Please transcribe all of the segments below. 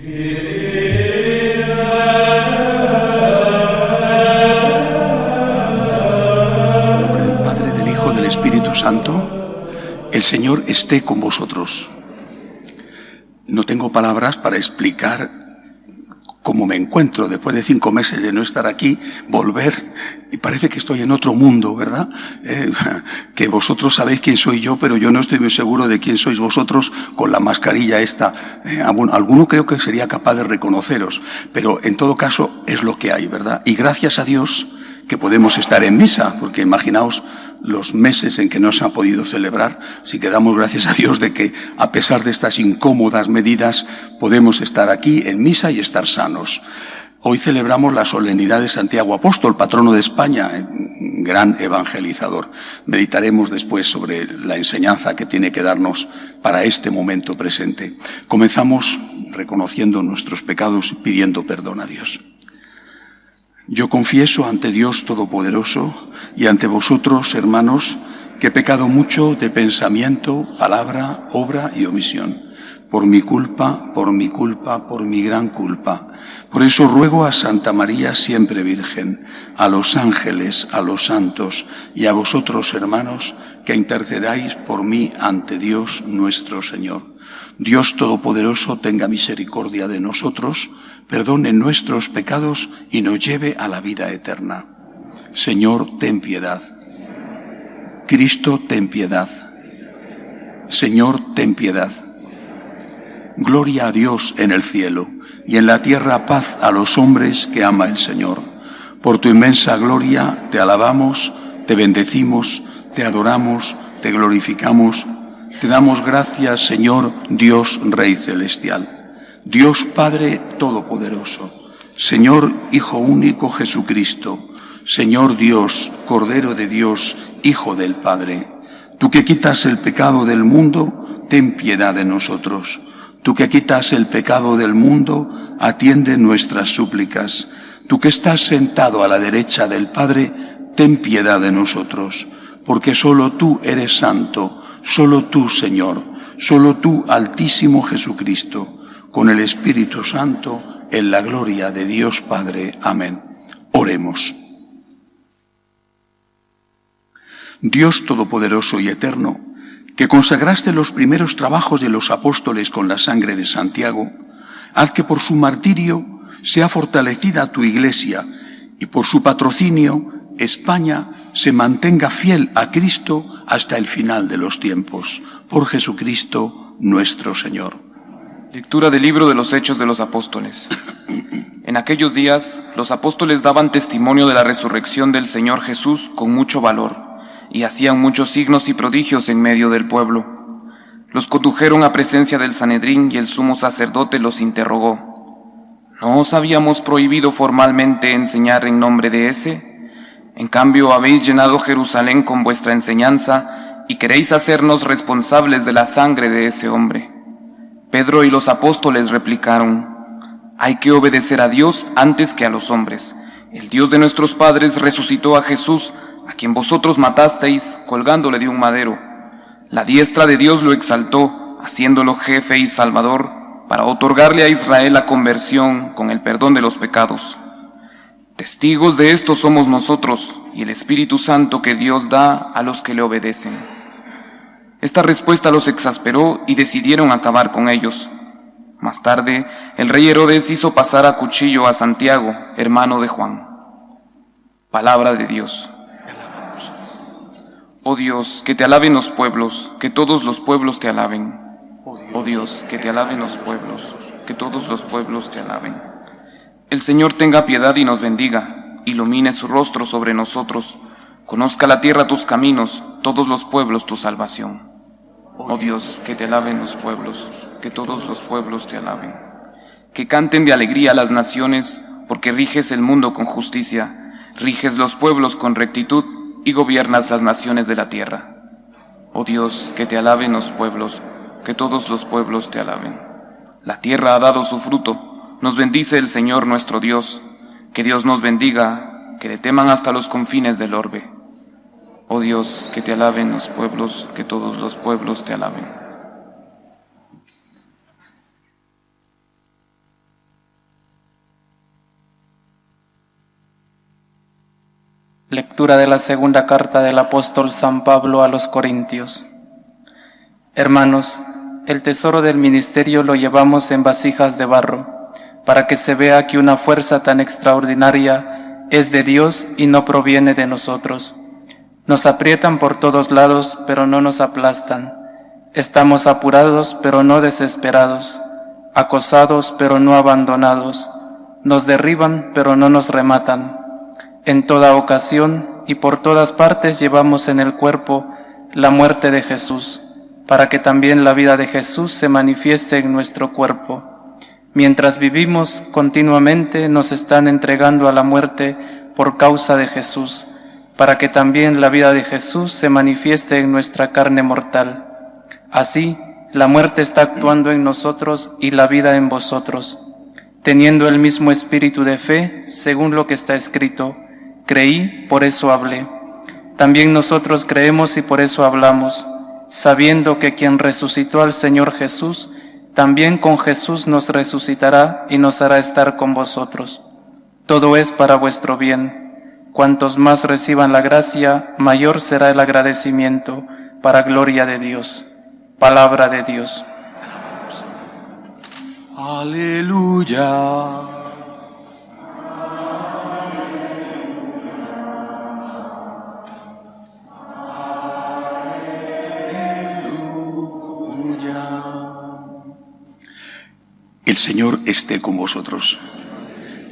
Del Padre, del Hijo, del Espíritu Santo, el Señor esté con vosotros. No tengo palabras para explicar cómo me encuentro después de 5 meses de no estar aquí, volver, y parece que estoy en otro mundo, ¿verdad? Que vosotros sabéis quién soy yo, pero yo no estoy muy seguro de quién sois vosotros con la mascarilla esta. Alguno creo que sería capaz de reconoceros, pero en todo caso es lo que hay, ¿verdad? Y gracias a Dios que podemos estar en misa, porque imaginaos los meses en que no se ha podido celebrar, si que damos gracias a Dios de que a pesar de estas incómodas medidas podemos estar aquí en misa y estar sanos. Hoy celebramos la solemnidad de Santiago Apóstol, patrono de España, gran evangelizador. Meditaremos después sobre la enseñanza que tiene que darnos para este momento presente. Comenzamos reconociendo nuestros pecados y pidiendo perdón a Dios. Yo confieso ante Dios Todopoderoso y ante vosotros, hermanos, que he pecado mucho de pensamiento, palabra, obra y omisión. Por mi culpa, por mi gran culpa. Por eso ruego a Santa María siempre Virgen, a los ángeles, a los santos y a vosotros, hermanos, que intercedáis por mí ante Dios nuestro Señor. Dios Todopoderoso tenga misericordia de nosotros, perdone nuestros pecados y nos lleve a la vida eterna. Señor, ten piedad. Cristo, ten piedad. Señor, ten piedad. Gloria a Dios en el cielo y en la tierra paz a los hombres que ama el Señor. Por tu inmensa gloria te alabamos, te bendecimos, te adoramos, te glorificamos. Te damos gracias, Señor, Dios Rey Celestial. Dios Padre Todopoderoso, Señor Hijo único Jesucristo, Señor Dios, Cordero de Dios, Hijo del Padre. Tú que quitas el pecado del mundo, ten piedad de nosotros. Tú que quitas el pecado del mundo, atiende nuestras súplicas. Tú que estás sentado a la derecha del Padre, ten piedad de nosotros, porque solo tú eres santo, solo tú, Señor, solo tú, Altísimo Jesucristo, con el Espíritu Santo, en la gloria de Dios Padre. Amén. Oremos. Dios Todopoderoso y Eterno, que consagraste los primeros trabajos de los apóstoles con la sangre de Santiago, haz que por su martirio sea fortalecida tu Iglesia y por su patrocinio España se mantenga fiel a Cristo hasta el final de los tiempos. Por Jesucristo nuestro Señor. Lectura del libro de los Hechos de los Apóstoles. En aquellos días, los apóstoles daban testimonio de la resurrección del Señor Jesús con mucho valor, y hacían muchos signos y prodigios en medio del pueblo. Los condujeron a presencia del Sanedrín y el sumo sacerdote los interrogó. ¿No os habíamos prohibido formalmente enseñar en nombre de ese? En cambio, habéis llenado Jerusalén con vuestra enseñanza y queréis hacernos responsables de la sangre de ese hombre. Pedro y los apóstoles replicaron: hay que obedecer a Dios antes que a los hombres. El Dios de nuestros padres resucitó a Jesús, a quien vosotros matasteis colgándole de un madero. La diestra de Dios lo exaltó, haciéndolo jefe y salvador, para otorgarle a Israel la conversión con el perdón de los pecados. Testigos de esto somos nosotros y el Espíritu Santo que Dios da a los que le obedecen. Esta respuesta los exasperó y decidieron acabar con ellos. Más tarde, el rey Herodes hizo pasar a cuchillo a Santiago, hermano de Juan. Palabra de Dios. Oh Dios, que te alaben los pueblos, que todos los pueblos te alaben. Oh Dios, que te alaben los pueblos, que todos los pueblos te alaben. El Señor tenga piedad y nos bendiga, ilumine su rostro sobre nosotros, conozca la tierra tus caminos, todos los pueblos tu salvación. Oh Dios, que te alaben los pueblos, que todos los pueblos te alaben. Que canten de alegría las naciones, porque riges el mundo con justicia, riges los pueblos con rectitud y gobiernas las naciones de la tierra. Oh Dios, que te alaben los pueblos, que todos los pueblos te alaben. La tierra ha dado su fruto, nos bendice el Señor nuestro Dios. Que Dios nos bendiga, que le teman hasta los confines del orbe. Oh Dios, que te alaben los pueblos, que todos los pueblos te alaben. Lectura de la segunda carta del apóstol San Pablo a los Corintios. Hermanos, el tesoro del ministerio lo llevamos en vasijas de barro, para que se vea que una fuerza tan extraordinaria es de Dios y no proviene de nosotros. Nos aprietan por todos lados, pero no nos aplastan. Estamos apurados, pero no desesperados. Acosados, pero no abandonados. Nos derriban, pero no nos rematan. En toda ocasión y por todas partes llevamos en el cuerpo la muerte de Jesús, para que también la vida de Jesús se manifieste en nuestro cuerpo. Mientras vivimos, continuamente nos están entregando a la muerte por causa de Jesús, para que también la vida de Jesús se manifieste en nuestra carne mortal. Así, la muerte está actuando en nosotros y la vida en vosotros. Teniendo el mismo espíritu de fe, según lo que está escrito, creí, por eso hablé. También nosotros creemos y por eso hablamos, sabiendo que quien resucitó al Señor Jesús, también con Jesús nos resucitará y nos hará estar con vosotros. Todo es para vuestro bien. Cuantos más reciban la gracia, mayor será el agradecimiento, para gloria de Dios. Palabra de Dios. Aleluya. El Señor esté con vosotros.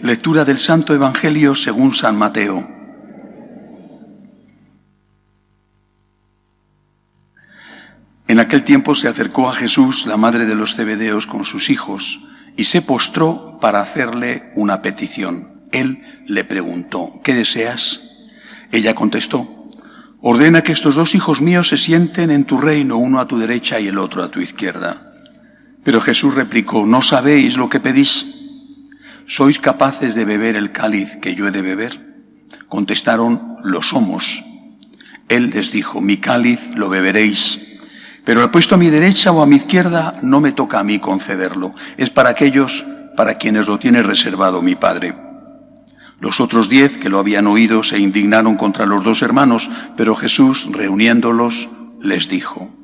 Lectura del Santo Evangelio según San Mateo. En aquel tiempo se acercó a Jesús la madre de los Zebedeos con sus hijos y se postró para hacerle una petición. Él le preguntó: ¿qué deseas? Ella contestó: ordena que estos dos hijos míos se sienten en tu reino, uno a tu derecha y el otro a tu izquierda. Pero Jesús replicó: ¿no sabéis lo que pedís? ¿Sois capaces de beber el cáliz que yo he de beber? Contestaron: lo somos. Él les dijo: mi cáliz lo beberéis, pero el puesto a mi derecha o a mi izquierda no me toca a mí concederlo. Es para aquellos para quienes lo tiene reservado mi Padre. Los otros 10 que lo habían oído se indignaron contra los dos hermanos, pero Jesús, reuniéndolos, les dijo: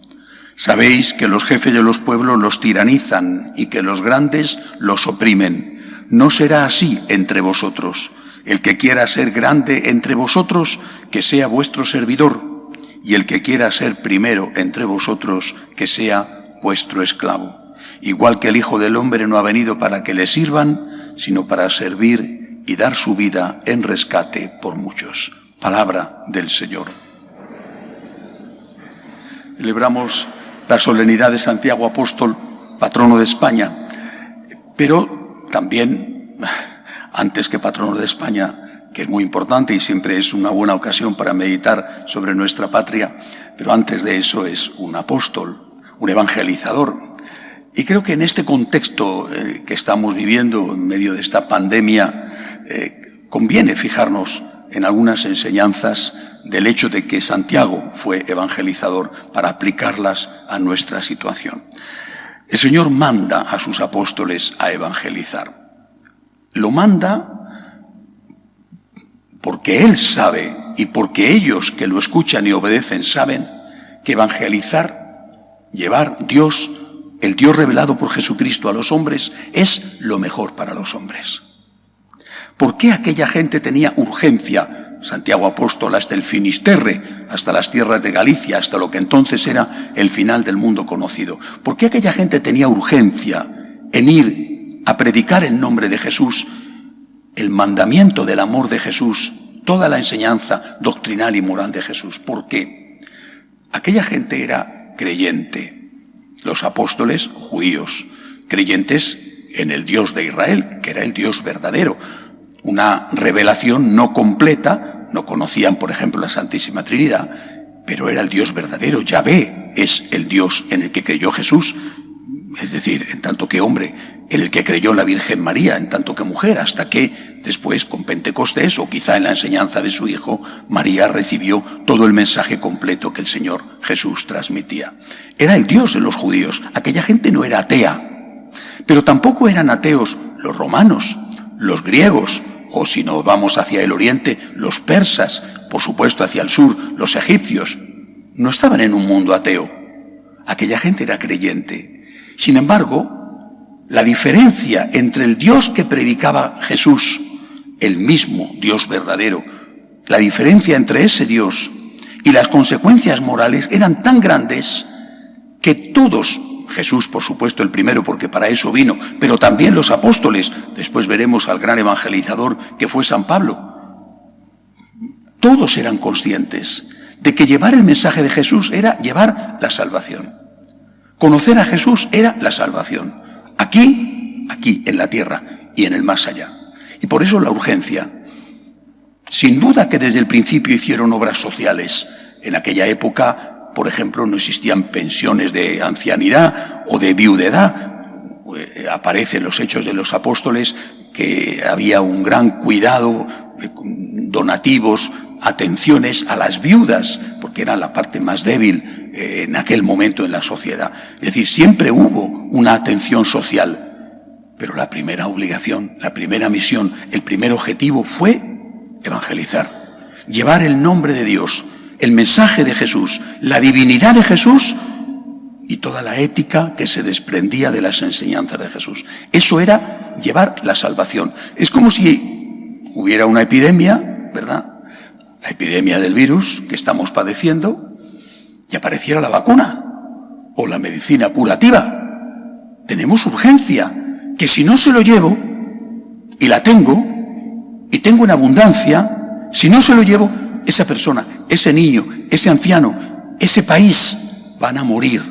sabéis que los jefes de los pueblos los tiranizan y que los grandes los oprimen. No será así entre vosotros. El que quiera ser grande entre vosotros, que sea vuestro servidor, y el que quiera ser primero entre vosotros, que sea vuestro esclavo. Igual que el Hijo del Hombre no ha venido para que le sirvan, sino para servir y dar su vida en rescate por muchos. Palabra del Señor. Celebramos la solemnidad de Santiago Apóstol, patrono de España, pero también, antes que patrono de España, que es muy importante y siempre es una buena ocasión para meditar sobre nuestra patria, pero antes de eso es un apóstol, un evangelizador. Y creo que en este contexto que estamos viviendo, en medio de esta pandemia, conviene fijarnos en algunas enseñanzas del hecho de que Santiago fue evangelizador para aplicarlas a nuestra situación. El Señor manda a sus apóstoles a evangelizar. Lo manda porque Él sabe y porque ellos que lo escuchan y obedecen saben que evangelizar, llevar Dios, el Dios revelado por Jesucristo a los hombres, es lo mejor para los hombres. ¿Por qué aquella gente tenía urgencia? Santiago Apóstol hasta el Finisterre, hasta las tierras de Galicia, hasta lo que entonces era el final del mundo conocido. ¿Por qué aquella gente tenía urgencia en ir a predicar en nombre de Jesús el mandamiento del amor de Jesús, toda la enseñanza doctrinal y moral de Jesús? ¿Por qué? Aquella gente era creyente. Los apóstoles, judíos, creyentes en el Dios de Israel, que era el Dios verdadero. Una revelación no completa, no conocían, por ejemplo, la Santísima Trinidad, pero era el Dios verdadero. Yahvé es el Dios en el que creyó Jesús, es decir, en tanto que hombre, en el que creyó la Virgen María, en tanto que mujer, hasta que después, con Pentecostés, o quizá en la enseñanza de su hijo, María recibió todo el mensaje completo que el Señor Jesús transmitía. Era el Dios de los judíos. Aquella gente no era atea, pero tampoco eran ateos los romanos, los griegos, o si nos vamos hacia el oriente, los persas, por supuesto hacia el sur, los egipcios, no estaban en un mundo ateo. Aquella gente era creyente. Sin embargo, la diferencia entre el Dios que predicaba Jesús, el mismo Dios verdadero, la diferencia entre ese Dios y las consecuencias morales eran tan grandes que todos, Jesús por supuesto el primero porque para eso vino, pero también los apóstoles, después veremos al gran evangelizador que fue San Pablo, todos eran conscientes de que llevar el mensaje de Jesús era llevar la salvación. Conocer a Jesús era la salvación, aquí en la tierra y en el más allá. Y por eso la urgencia. Sin duda que desde el principio hicieron obras sociales. En aquella época, por ejemplo, no existían pensiones de ancianidad o de viudedad. Aparece en los Hechos de los Apóstoles que había un gran cuidado, donativos, atenciones a las viudas, porque eran la parte más débil en aquel momento en la sociedad. Es decir, siempre hubo una atención social, pero la primera obligación, la primera misión, el primer objetivo fue evangelizar, llevar el nombre de Dios, el mensaje de Jesús, la divinidad de Jesús y toda la ética que se desprendía de las enseñanzas de Jesús. Eso era llevar la salvación. Es como si hubiera una epidemia, ¿verdad? La epidemia del virus que estamos padeciendo, y apareciera la vacuna o la medicina curativa. Tenemos urgencia, que si no se lo llevo y la tengo, y tengo en abundancia, si no se lo llevo, esa persona, ese niño, ese anciano, ese país van a morir.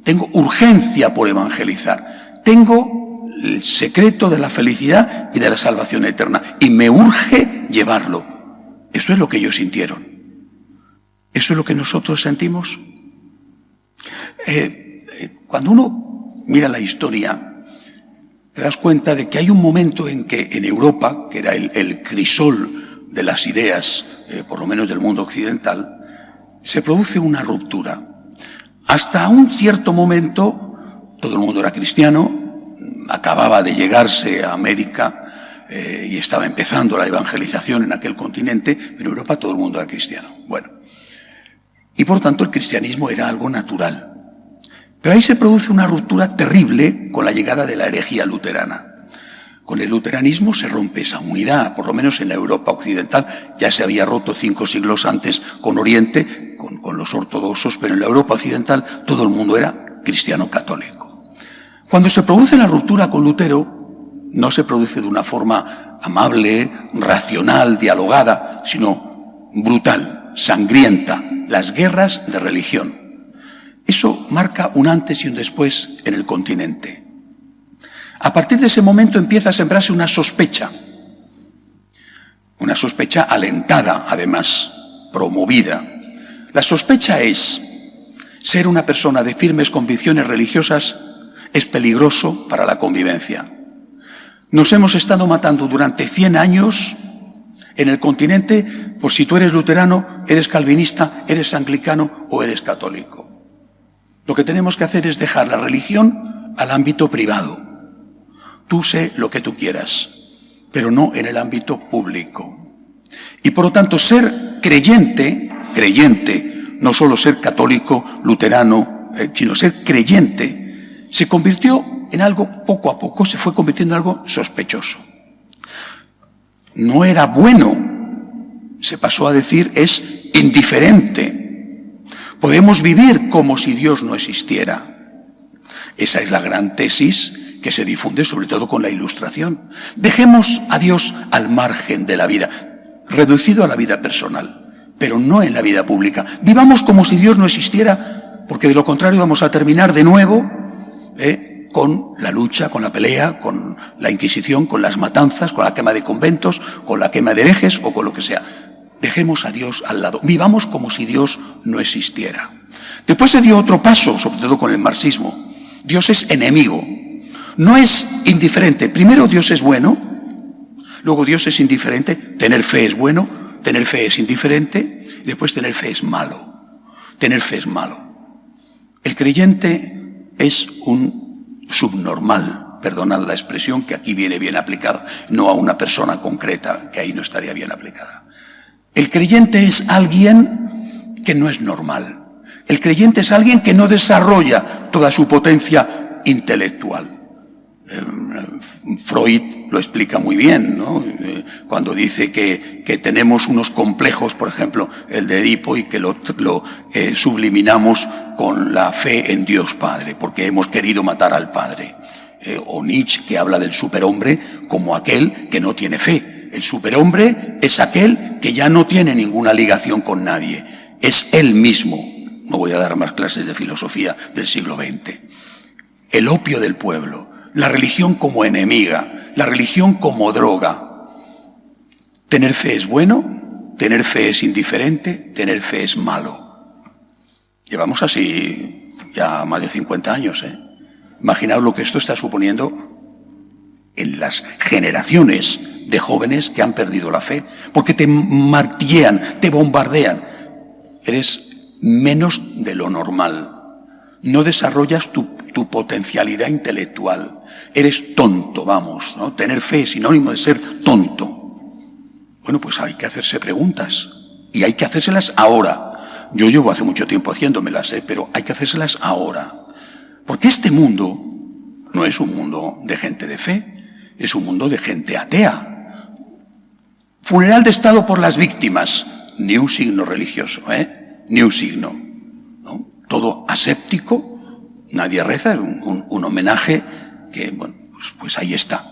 Tengo urgencia por evangelizar. Tengo el secreto de la felicidad y de la salvación eterna. Y me urge llevarlo. Eso es lo que ellos sintieron. ¿Eso es lo que nosotros sentimos? Cuando uno mira la historia, te das cuenta de que hay un momento en que en Europa, que era el crisol de las ideas, por lo menos del mundo occidental, se produce una ruptura. Hasta un cierto momento, todo el mundo era cristiano, acababa de llegarse a América y estaba empezando la evangelización en aquel continente, pero en Europa todo el mundo era cristiano. Bueno, y por tanto el cristianismo era algo natural. Pero ahí se produce una ruptura terrible con la llegada de la herejía luterana. Con el luteranismo se rompe esa unidad, por lo menos en la Europa occidental. Ya se había roto 5 siglos antes con Oriente, con los ortodoxos, pero en la Europa occidental todo el mundo era cristiano católico. Cuando se produce la ruptura con Lutero, no se produce de una forma amable, racional, dialogada, sino brutal, sangrienta, las guerras de religión. Eso marca un antes y un después en el continente. A partir de ese momento empieza a sembrarse una sospecha alentada, además, promovida. La sospecha es: ser una persona de firmes convicciones religiosas es peligroso para la convivencia. Nos hemos estado matando durante 100 años en el continente por si tú eres luterano, eres calvinista, eres anglicano o eres católico. Lo que tenemos que hacer es dejar la religión al ámbito privado. Tú sé lo que tú quieras, pero no en el ámbito público. Y por lo tanto, ser creyente, no solo ser católico, luterano, sino ser creyente, se convirtió en algo, poco a poco, se fue convirtiendo en algo sospechoso. No era bueno, se pasó a decir, es indiferente. Podemos vivir como si Dios no existiera. Esa es la gran tesis que se difunde sobre todo con la Ilustración. Dejemos a Dios al margen de la vida, reducido a la vida personal, pero no en la vida pública. Vivamos como si Dios no existiera, porque de lo contrario vamos a terminar de nuevo con la lucha, con la pelea, con la Inquisición, con las matanzas, con la quema de conventos, con la quema de herejes o con lo que sea. Dejemos a Dios al lado. Vivamos como si Dios no existiera. Después se dio otro paso, sobre todo con el marxismo. Dios es enemigo. No es indiferente. Primero Dios es bueno, luego Dios es indiferente. Tener fe es bueno, tener fe es indiferente, y después tener fe es malo. Tener fe es malo. El creyente es un subnormal, perdonad la expresión que aquí viene bien aplicada, no a una persona concreta, que ahí no estaría bien aplicada. El creyente es alguien que no es normal. El creyente es alguien que no desarrolla toda su potencia intelectual. Freud lo explica muy bien, ¿no? Cuando dice que tenemos unos complejos, por ejemplo, el de Edipo, y que lo subliminamos con la fe en Dios Padre, porque hemos querido matar al Padre. O Nietzsche, que habla del superhombre como aquel que no tiene fe. El superhombre es aquel que ya no tiene ninguna ligación con nadie. Es él mismo. No voy a dar más clases de filosofía del siglo XX. El opio del pueblo. La religión como enemiga, la religión como droga. Tener fe es bueno, tener fe es indiferente, tener fe es malo. Llevamos así ya más de 50 años, Imaginaos lo que esto está suponiendo en las generaciones de jóvenes que han perdido la fe, porque te martillean, te bombardean. Eres menos de lo normal. No desarrollas tu potencialidad intelectual. Eres tonto, vamos, ¿no? Tener fe es sinónimo de ser tonto. Bueno, pues hay que hacerse preguntas. Y hay que hacérselas ahora. Yo llevo hace mucho tiempo haciéndomelas, pero hay que hacérselas ahora. Porque este mundo no es un mundo de gente de fe, es un mundo de gente atea. Funeral de Estado por las víctimas, ni un signo religioso, ni un signo, ¿no? Todo aséptico, nadie reza, un homenaje que, bueno, pues ahí está.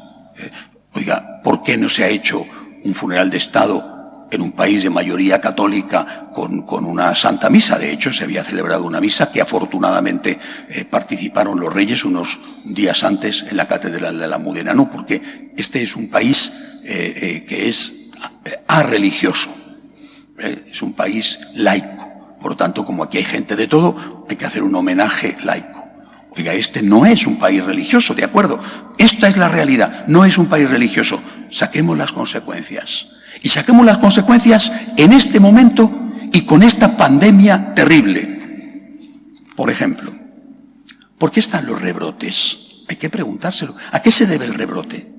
Oiga, ¿por qué no se ha hecho un funeral de Estado en un país de mayoría católica con una santa misa? De hecho, se había celebrado una misa que afortunadamente participaron los reyes unos días antes en la Catedral de la Almudena. No, porque este es un país que es arreligioso, es un país laico. Por lo tanto, como aquí hay gente de todo, hay que hacer un homenaje laico. Oiga, este no es un país religioso, ¿de acuerdo? Esta es la realidad, no es un país religioso. Saquemos las consecuencias. Y saquemos las consecuencias en este momento y con esta pandemia terrible. Por ejemplo, ¿por qué están los rebrotes? Hay que preguntárselo. ¿A qué se debe el rebrote?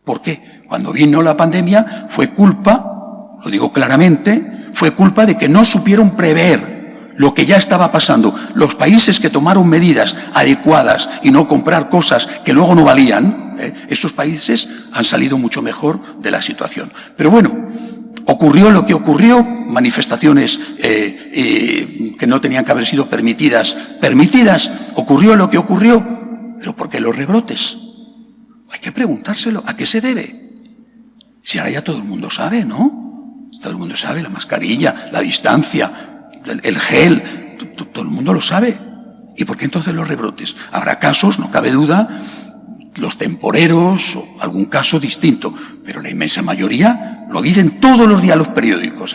¿Por qué? Cuando vino la pandemia fue culpa, lo digo claramente, fue culpa de que no supieron prever lo que ya estaba pasando. Los países que tomaron medidas adecuadas y no comprar cosas que luego no valían, esos países han salido mucho mejor de la situación. Pero bueno, ocurrió lo que ocurrió, manifestaciones que no tenían que haber sido permitidas, ocurrió lo que ocurrió, pero ¿por qué los rebrotes? Hay que preguntárselo, ¿a qué se debe? Si ahora ya todo el mundo sabe, ¿no? Todo el mundo sabe, la mascarilla, la distancia, el gel, todo el mundo lo sabe. ¿Y por qué entonces los rebrotes? Habrá casos, no cabe duda, los temporeros o algún caso distinto, pero la inmensa mayoría, lo dicen todos los días los periódicos,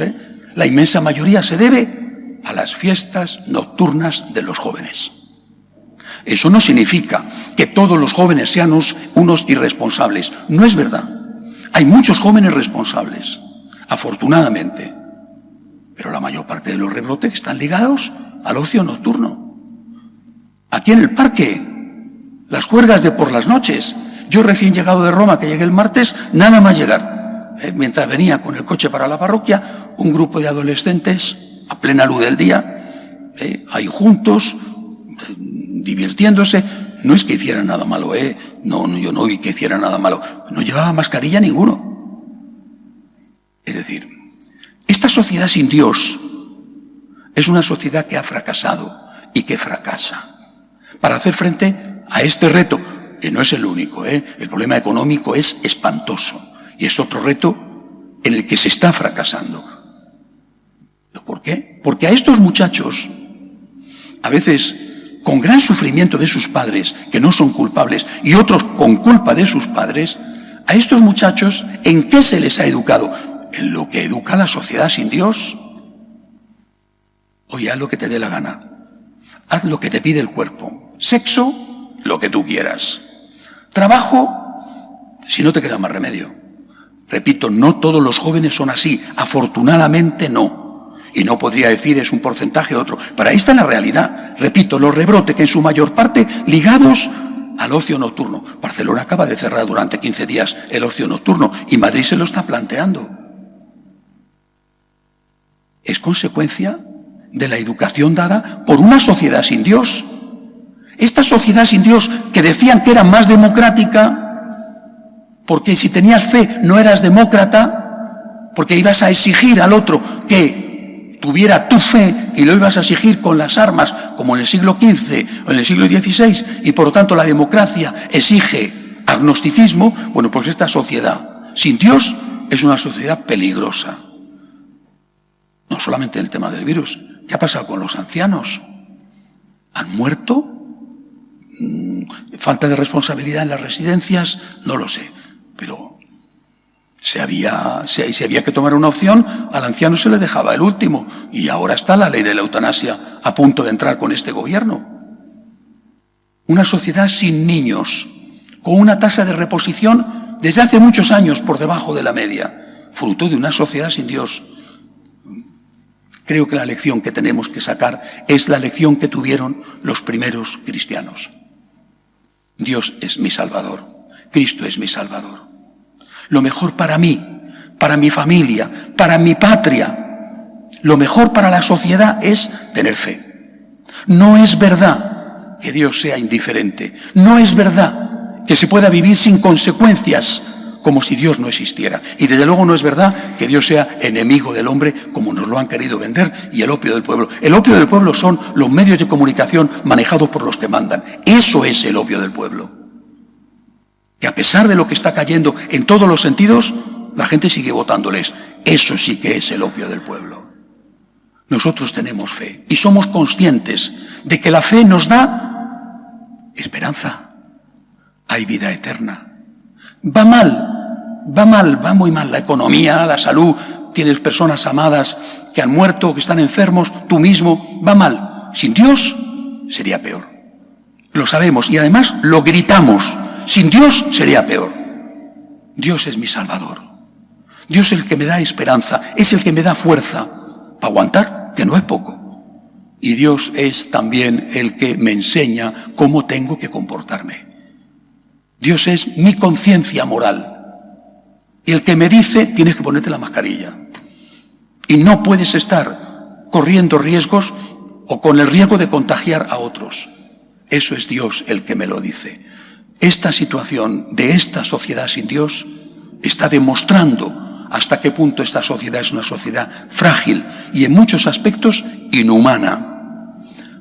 la inmensa mayoría se debe a las fiestas nocturnas de los jóvenes. Eso no significa que todos los jóvenes sean unos irresponsables. No es verdad. Hay muchos jóvenes responsables, afortunadamente. Pero la mayor parte de los rebrotes están ligados al ocio nocturno. Aquí en el parque, las juergas de por las noches. Yo recién llegado de Roma, que llegué el martes, nada más llegar. Mientras venía con el coche para la parroquia, un grupo de adolescentes, a plena luz del día, ahí juntos, divirtiéndose. No es que hicieran nada malo, no, yo no vi que hicieran nada malo. No llevaba mascarilla ninguno. Es decir, esta sociedad sin Dios es una sociedad que ha fracasado y que fracasa. Para hacer frente a este reto, que no es el único, el problema económico es espantoso y es otro reto en el que se está fracasando. ¿Por qué? Porque a estos muchachos, a veces con gran sufrimiento de sus padres, que no son culpables, y otros con culpa de sus padres, a estos muchachos, ¿en qué se les ha educado? En lo que educa la sociedad sin Dios. Oye, haz lo que te dé la gana. Haz lo que te pide el cuerpo. Sexo, lo que tú quieras. Trabajo, si no te queda más remedio. Repito, no todos los jóvenes son así. Afortunadamente no. Y no podría decir es un porcentaje o otro. Pero ahí está la realidad. Repito, los rebrotes que en su mayor parte ligados al ocio nocturno. Barcelona acaba de cerrar durante 15 días el ocio nocturno y Madrid se lo está planteando. es consecuencia de la educación dada por una sociedad sin Dios. Esta sociedad sin Dios, que decían que era más democrática, porque si tenías fe no eras demócrata, porque ibas a exigir al otro que tuviera tu fe y lo ibas a exigir con las armas, como en el siglo XV o en el siglo XVI, y por lo tanto la democracia exige agnosticismo. Bueno, pues esta sociedad sin Dios es una sociedad peligrosa. No solamente en el tema del virus. ¿Qué ha pasado con los ancianos? ¿Han muerto? ¿Falta de responsabilidad en las residencias? No lo sé. Pero si había que tomar una opción, al anciano se le dejaba el último. Y ahora está la ley de la eutanasia a punto de entrar con este gobierno. Una sociedad sin niños, con una tasa de reposición desde hace muchos años por debajo de la media, fruto de una sociedad sin Dios. Creo que la lección que tenemos que sacar es la lección que tuvieron los primeros cristianos. Dios es mi Salvador, Cristo es mi Salvador. Lo mejor para mí, para mi familia, para mi patria, lo mejor para la sociedad es tener fe. No es verdad que Dios sea indiferente, no es verdad que se pueda vivir sin consecuencias, como si Dios no existiera. Y desde luego no es verdad que Dios sea enemigo del hombre, como nos lo han querido vender, y el opio del pueblo. El opio del pueblo son los medios de comunicación manejados por los que mandan. Eso es el opio del pueblo. Que a pesar de lo que está cayendo en todos los sentidos, la gente sigue votándoles. Eso sí que es el opio del pueblo. Nosotros tenemos fe y somos conscientes de que la fe nos da esperanza. Hay vida eterna. Va muy mal la economía, la salud, tienes personas amadas que han muerto, que están enfermos, tú mismo, va mal. Sin Dios sería peor. Lo sabemos y además lo gritamos. Sin Dios sería peor. Dios es mi Salvador. Dios es el que me da esperanza, es el que me da fuerza para aguantar, que no es poco. Y Dios es también el que me enseña cómo tengo que comportarme. Dios es mi conciencia moral. Y el que me dice, tienes que ponerte la mascarilla. Y no puedes estar corriendo riesgos o con el riesgo de contagiar a otros. Eso es Dios el que me lo dice. Esta situación de esta sociedad sin Dios está demostrando hasta qué punto esta sociedad es una sociedad frágil y en muchos aspectos inhumana.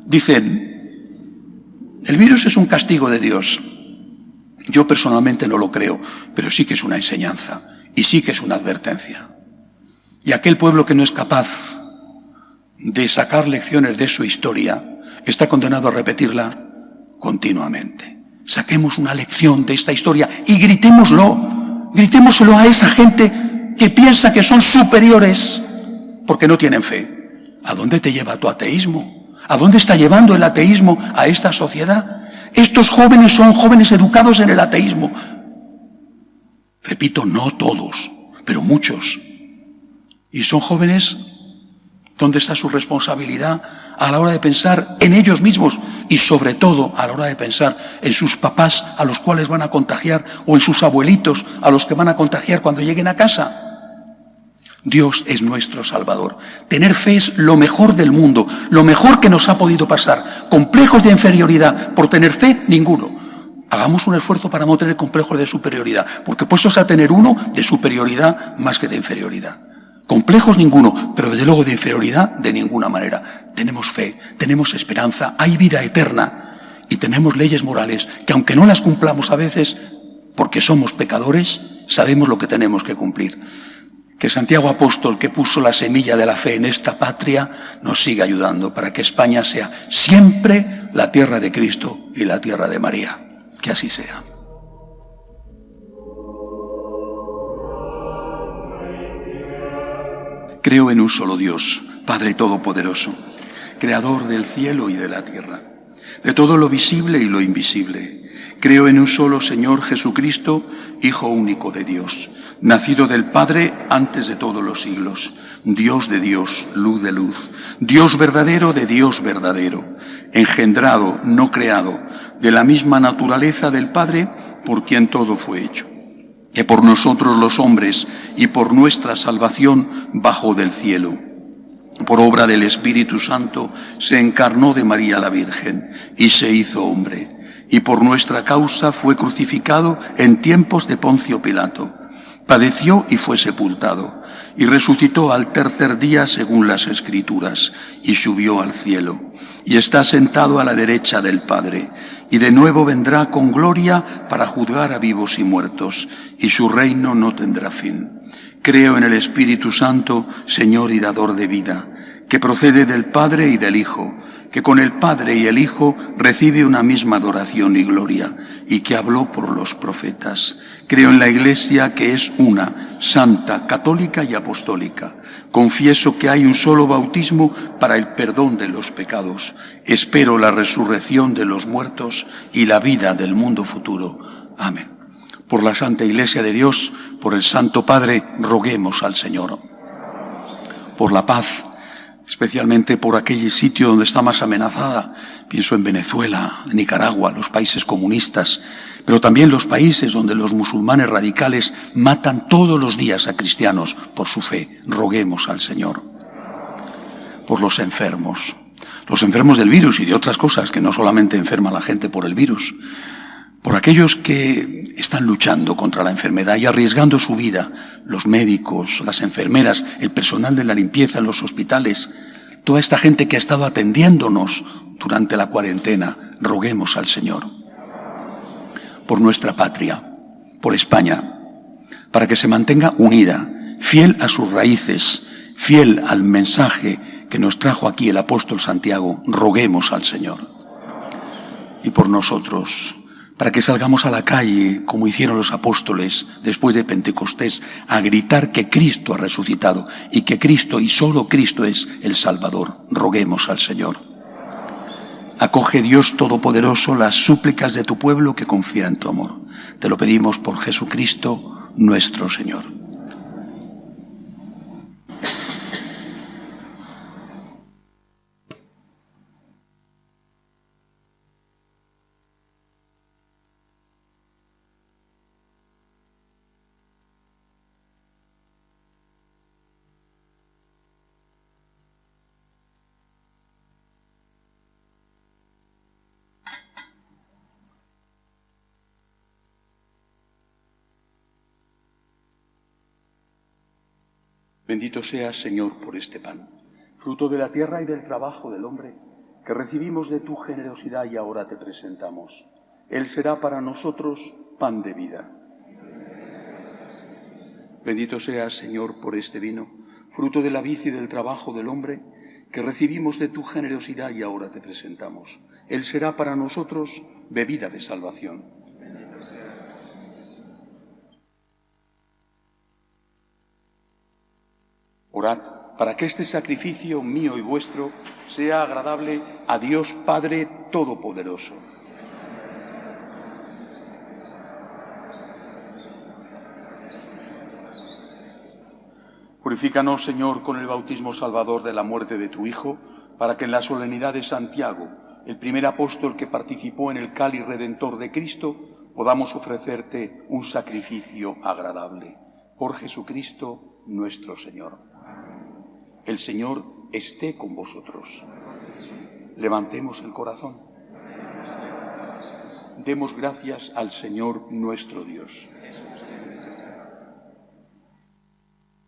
Dicen, el virus es un castigo de Dios. Yo personalmente no lo creo, pero sí que es una enseñanza y sí que es una advertencia. Y aquel pueblo que no es capaz de sacar lecciones de su historia está condenado a repetirla continuamente. Saquemos una lección de esta historia y gritémoslo a esa gente que piensa que son superiores porque no tienen fe. ¿A dónde te lleva tu ateísmo? ¿A dónde está llevando el ateísmo a esta sociedad? Estos jóvenes son jóvenes educados en el ateísmo. Repito, no todos, pero muchos. Y son jóvenes, ¿dónde está su responsabilidad a la hora de pensar en ellos mismos? Y sobre todo a la hora de pensar en sus papás a los cuales van a contagiar o en sus abuelitos a los que van a contagiar cuando lleguen a casa. Dios es nuestro Salvador. Tener fe es lo mejor del mundo, lo mejor que nos ha podido pasar. Complejos de inferioridad por tener fe, ninguno. Hagamos un esfuerzo para no tener complejos de superioridad, porque puestos a tener uno de superioridad más que de inferioridad. Complejos ninguno, pero desde luego de inferioridad de ninguna manera. Tenemos fe, tenemos esperanza, hay vida eterna y tenemos leyes morales que aunque no las cumplamos a veces, porque somos pecadores, sabemos lo que tenemos que cumplir. Que Santiago Apóstol, que puso la semilla de la fe en esta patria, nos siga ayudando para que España sea siempre la tierra de Cristo y la tierra de María. Que así sea. Creo en un solo Dios, Padre Todopoderoso, Creador del cielo y de la tierra, de todo lo visible y lo invisible. Creo en un solo Señor Jesucristo, Hijo único de Dios, nacido del Padre antes de todos los siglos, Dios de Dios, luz de luz, Dios verdadero de Dios verdadero, engendrado, no creado, de la misma naturaleza del Padre, por quien todo fue hecho, que por nosotros los hombres y por nuestra salvación bajó del cielo, por obra del Espíritu Santo, se encarnó de María la Virgen y se hizo hombre, y por nuestra causa fue crucificado en tiempos de Poncio Pilato. Padeció y fue sepultado, y resucitó al tercer día según las Escrituras, y subió al cielo, y está sentado a la derecha del Padre, y de nuevo vendrá con gloria para juzgar a vivos y muertos, y su reino no tendrá fin. Creo en el Espíritu Santo, Señor y dador de vida, que procede del Padre y del Hijo, que con el Padre y el Hijo recibe una misma adoración y gloria, y que habló por los profetas. Creo en la Iglesia, que es una, santa, católica y apostólica. Confieso que hay un solo bautismo para el perdón de los pecados. Espero la resurrección de los muertos y la vida del mundo futuro. Amén. Por la Santa Iglesia de Dios, por el Santo Padre, roguemos al Señor. Por la paz, especialmente por aquel sitio donde está más amenazada, pienso en Venezuela, Nicaragua, los países comunistas, pero también los países donde los musulmanes radicales matan todos los días a cristianos por su fe. Roguemos al Señor. Por los enfermos del virus y de otras cosas, que no solamente enferma a la gente por el virus, por aquellos que están luchando contra la enfermedad y arriesgando su vida, los médicos, las enfermeras, el personal de la limpieza en los hospitales, toda esta gente que ha estado atendiéndonos durante la cuarentena, roguemos al Señor. Por nuestra patria, por España, para que se mantenga unida, fiel a sus raíces, fiel al mensaje que nos trajo aquí el apóstol Santiago, roguemos al Señor. Y por nosotros, para que salgamos a la calle, como hicieron los apóstoles después de Pentecostés, a gritar que Cristo ha resucitado y que Cristo y solo Cristo es el Salvador. Roguemos al Señor. Acoge, Dios Todopoderoso, las súplicas de tu pueblo que confía en tu amor. Te lo pedimos por Jesucristo nuestro Señor. Bendito seas, Señor, por este pan, fruto de la tierra y del trabajo del hombre, que recibimos de tu generosidad y ahora te presentamos. Él será para nosotros pan de vida. Bendito seas, Señor, por este vino, fruto de la vid y del trabajo del hombre, que recibimos de tu generosidad y ahora te presentamos. Él será para nosotros bebida de salvación. Orad para que este sacrificio mío y vuestro sea agradable a Dios Padre Todopoderoso. Purifícanos, Señor, con el bautismo salvador de la muerte de tu Hijo, para que en la solemnidad de Santiago, el primer apóstol que participó en el cáliz redentor de Cristo, podamos ofrecerte un sacrificio agradable. Por Jesucristo nuestro Señor. El Señor esté con vosotros. Levantemos el corazón. Demos gracias al Señor nuestro Dios.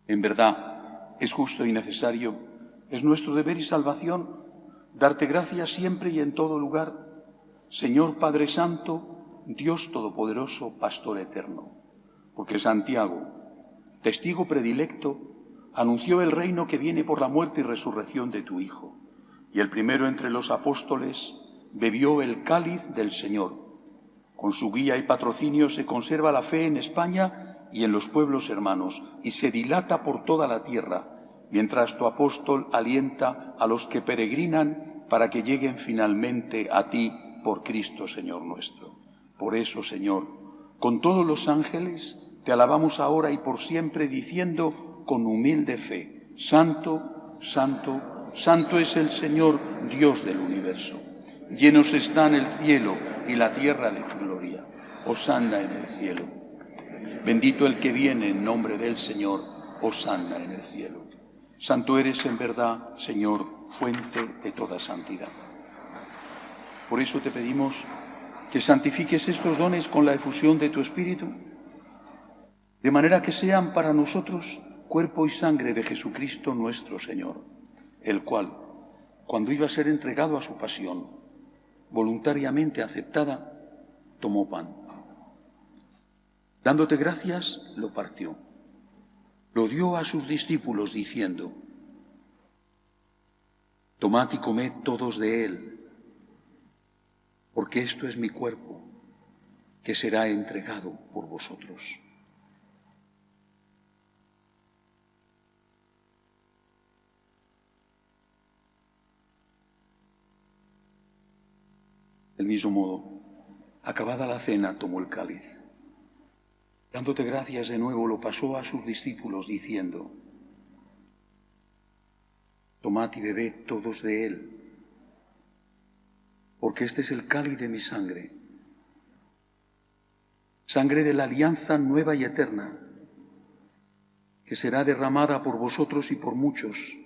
En verdad, es justo y necesario, es nuestro deber y salvación, darte gracias siempre y en todo lugar, Señor Padre Santo, Dios Todopoderoso, Pastor eterno, porque Santiago, testigo predilecto, anunció el reino que viene por la muerte y resurrección de tu Hijo, y el primero entre los apóstoles bebió el cáliz del Señor. Con su guía y patrocinio se conserva la fe en España y en los pueblos hermanos, y se dilata por toda la tierra, mientras tu apóstol alienta a los que peregrinan para que lleguen finalmente a ti por Cristo Señor nuestro. Por eso, Señor, con todos los ángeles te alabamos ahora y por siempre, diciendo con humilde fe: Santo, Santo, Santo es el Señor, Dios del universo. Llenos están el cielo y la tierra de tu gloria. Hosanna en el cielo. Bendito el que viene en nombre del Señor. Hosanna en el cielo. Santo eres en verdad, Señor, fuente de toda santidad. Por eso te pedimos que santifiques estos dones con la efusión de tu Espíritu, de manera que sean para nosotros cuerpo y sangre de Jesucristo nuestro Señor, el cual, cuando iba a ser entregado a su pasión, voluntariamente aceptada, tomó pan. Dándote gracias, lo partió. Lo dio a sus discípulos diciendo: tomad y comed todos de él, porque esto es mi cuerpo, que será entregado por vosotros. Del mismo modo, acabada la cena, tomó el cáliz. Dándote gracias de nuevo, lo pasó a sus discípulos diciendo: tomad y bebed todos de él, porque este es el cáliz de mi sangre, sangre de la alianza nueva y eterna, que será derramada por vosotros y por muchos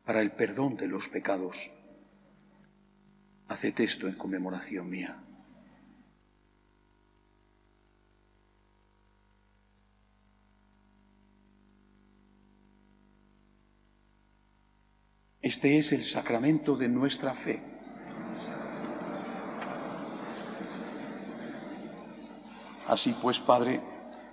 para el perdón de los pecados. Haced esto en conmemoración mía. Este es el sacramento de nuestra fe. Así pues, Padre,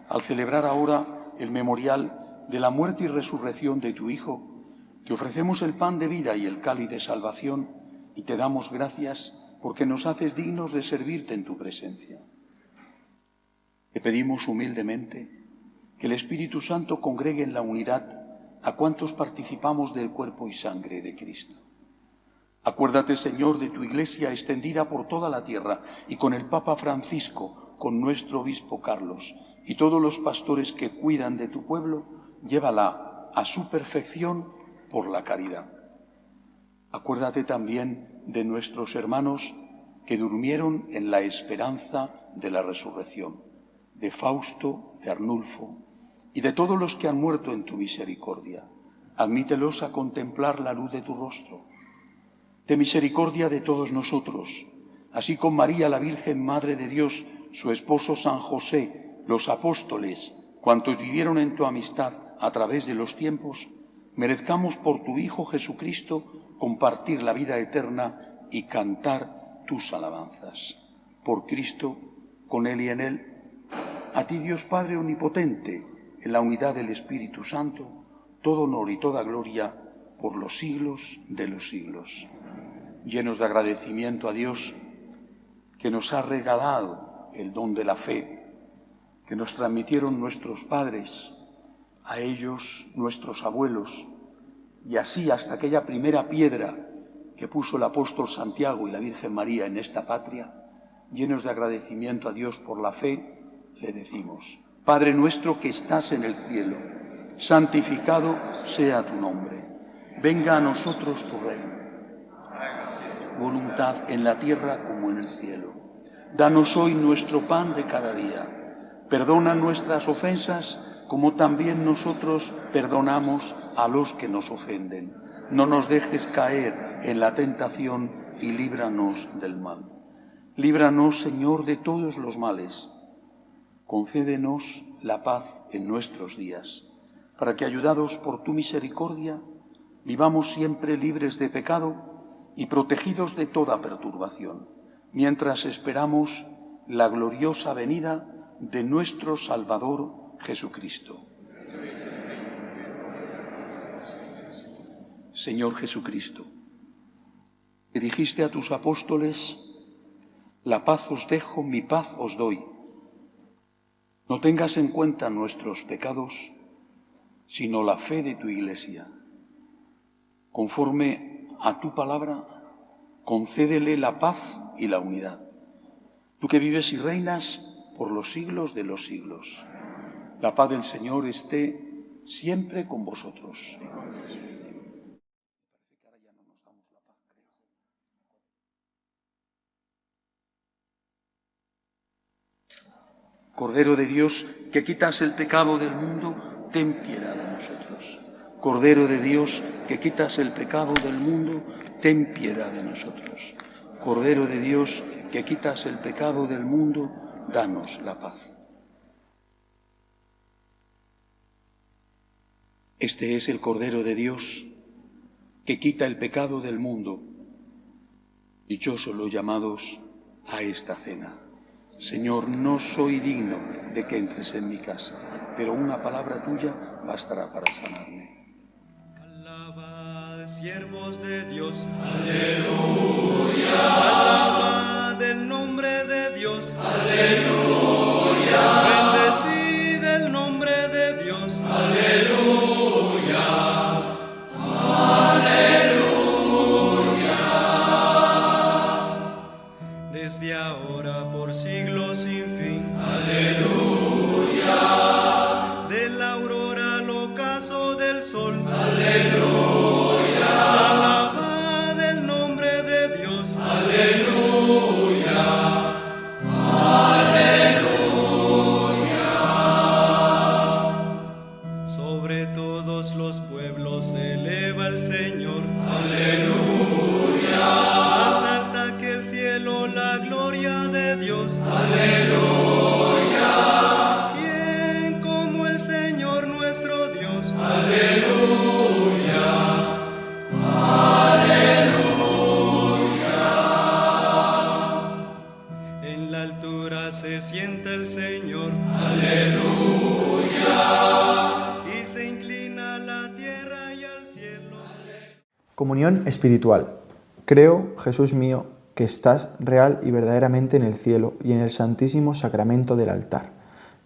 al celebrar ahora el memorial de la muerte y resurrección de tu Hijo, te ofrecemos el pan de vida y el cáliz de salvación y te damos gracias porque nos haces dignos de servirte en tu presencia. Te pedimos humildemente que el Espíritu Santo congregue en la unidad a cuantos participamos del cuerpo y sangre de Cristo. Acuérdate, Señor, de tu Iglesia extendida por toda la tierra y con el Papa Francisco, con nuestro obispo Carlos y todos los pastores que cuidan de tu pueblo, llévala a su perfección por la caridad. Acuérdate también de nuestros hermanos que durmieron en la esperanza de la resurrección, de Fausto, de Arnulfo, y de todos los que han muerto en tu misericordia. Admítelos a contemplar la luz de tu rostro. Ten misericordia de todos nosotros, así con María, la Virgen Madre de Dios, su esposo San José, los apóstoles, cuantos vivieron en tu amistad a través de los tiempos, merezcamos por tu Hijo Jesucristo compartir la vida eterna y cantar tus alabanzas. Por Cristo, con Él y en Él, a ti Dios Padre Omnipotente, en la unidad del Espíritu Santo, todo honor y toda gloria por los siglos de los siglos. Llenos de agradecimiento a Dios, que nos ha regalado el don de la fe, que nos transmitieron nuestros padres, a ellos nuestros abuelos, y así hasta aquella primera piedra que puso el apóstol Santiago y la Virgen María en esta patria, llenos de agradecimiento a Dios por la fe, le decimos: Padre nuestro que estás en el cielo, santificado sea tu nombre. Venga a nosotros tu reino. Voluntad en la tierra como en el cielo. Danos hoy nuestro pan de cada día. Perdona nuestras ofensas como también nosotros perdonamos a los que nos ofenden. No nos dejes caer en la tentación y líbranos del mal. Líbranos, Señor, de todos los males. Concédenos la paz en nuestros días, para que, ayudados por tu misericordia, vivamos siempre libres de pecado y protegidos de toda perturbación, mientras esperamos la gloriosa venida de nuestro Salvador Jesucristo. Señor Jesucristo, que dijiste a tus apóstoles: la paz os dejo, mi paz os doy. No tengas en cuenta nuestros pecados, sino la fe de tu Iglesia. Conforme a tu palabra, concédele la paz y la unidad. Tú que vives y reinas por los siglos de los siglos. La paz del Señor esté siempre con vosotros. Cordero de Dios, que quitas el pecado del mundo, ten piedad de nosotros. Cordero de Dios, que quitas el pecado del mundo, ten piedad de nosotros. Cordero de Dios, que quitas el pecado del mundo, danos la paz. Este es el Cordero de Dios, que quita el pecado del mundo. Dichosos los llamados a esta cena. Señor, no soy digno de que entres en mi casa, pero una palabra tuya bastará para sanarme. Alabad, siervos de Dios. Aleluya. Alabad el nombre de Dios. Aleluya. Bendecid el nombre de Dios. Aleluya. Aleluya. Desde ahora por siglos sin fin. Aleluya. De la aurora al ocaso del sol. Aleluya. Alabad el nombre de Dios. Aleluya. Aleluya. Sobre todos los pueblos se eleva el Señor. Aleluya. Más alta que el cielo la gloria de Dios. Aleluya. ¿Quién como el Señor nuestro Dios? Aleluya. Aleluya. En la altura se sienta el Señor. Aleluya. Y se inclina la tierra y al cielo. Comunión espiritual. Creo, Jesús mío, que estás real y verdaderamente en el cielo y en el santísimo sacramento del altar.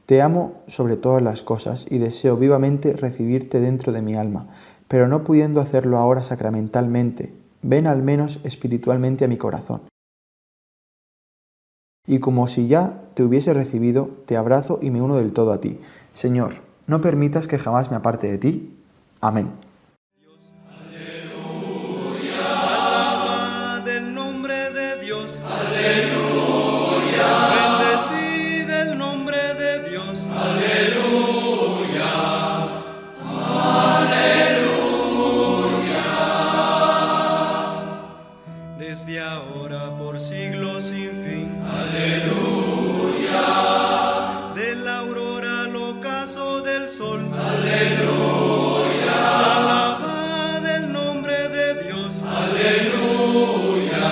Te amo sobre todas las cosas y deseo vivamente recibirte dentro de mi alma, pero no pudiendo hacerlo ahora sacramentalmente, ven al menos espiritualmente a mi corazón. Y como si ya te hubiese recibido, te abrazo y me uno del todo a ti. Señor, no permitas que jamás me aparte de ti. Amén. Alabad el nombre de Dios. Aleluya. Bendecid el nombre de Dios. Aleluya. Aleluya. Desde ahora por siglos sin fin. Aleluya. De la aurora al ocaso del sol. Aleluya. Alabad el nombre de Dios. Aleluya.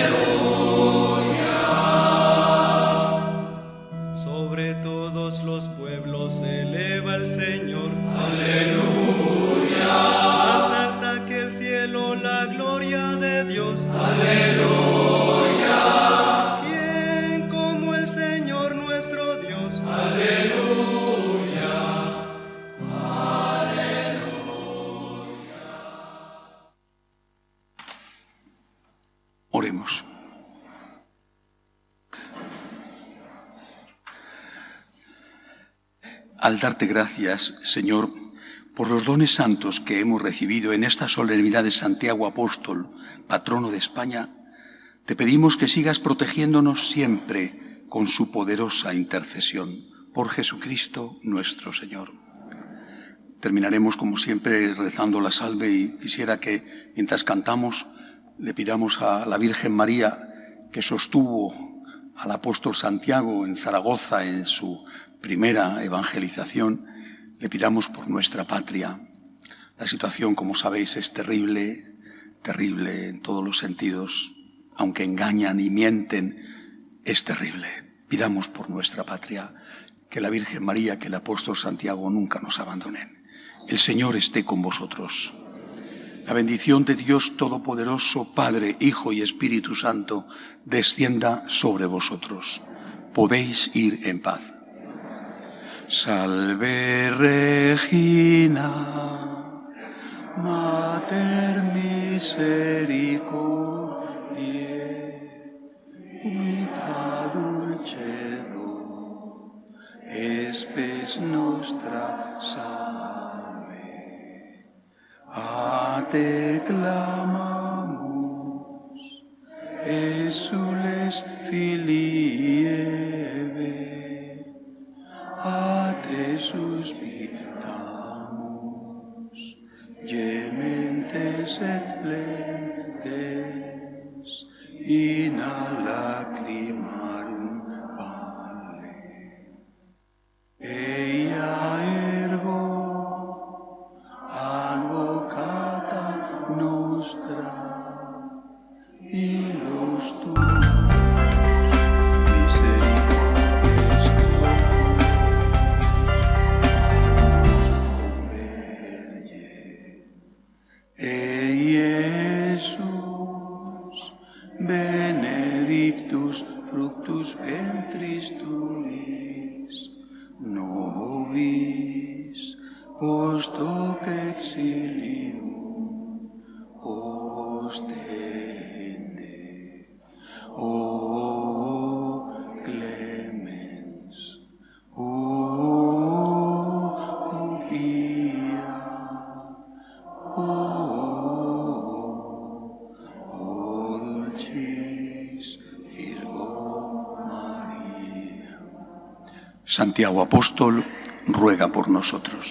Aleluya. Sobre todos los pueblos se eleva el Señor. Aleluya. Más alta que el cielo la gloria de Dios. Aleluya. ¿Quién como el Señor nuestro Dios? Aleluya. Oremos. Al darte gracias, Señor, por los dones santos que hemos recibido en esta solemnidad de Santiago Apóstol, patrono de España, te pedimos que sigas protegiéndonos siempre con su poderosa intercesión. Por Jesucristo nuestro Señor. Terminaremos, como siempre, rezando la salve y quisiera que, mientras cantamos, le pidamos a la Virgen María, que sostuvo al apóstol Santiago en Zaragoza en su primera evangelización, le pidamos por nuestra patria. La situación, como sabéis, es terrible, terrible en todos los sentidos. Aunque engañan y mienten, es terrible. Pidamos por nuestra patria, que la Virgen María, que el apóstol Santiago nunca nos abandonen. El Señor esté con vosotros. La bendición de Dios Todopoderoso, Padre, Hijo y Espíritu Santo, descienda sobre vosotros. Podéis ir en paz. Salve Regina, Mater misericordiae, vita dulcedo, espes nostra salve. A te clamamus, exules filii Eve, a te suspiramos. instruis, nobis post hoc exilium ostende, o clemens, o pia, o dulcis Virgo María. Santiago Apóstol ruega por nosotros.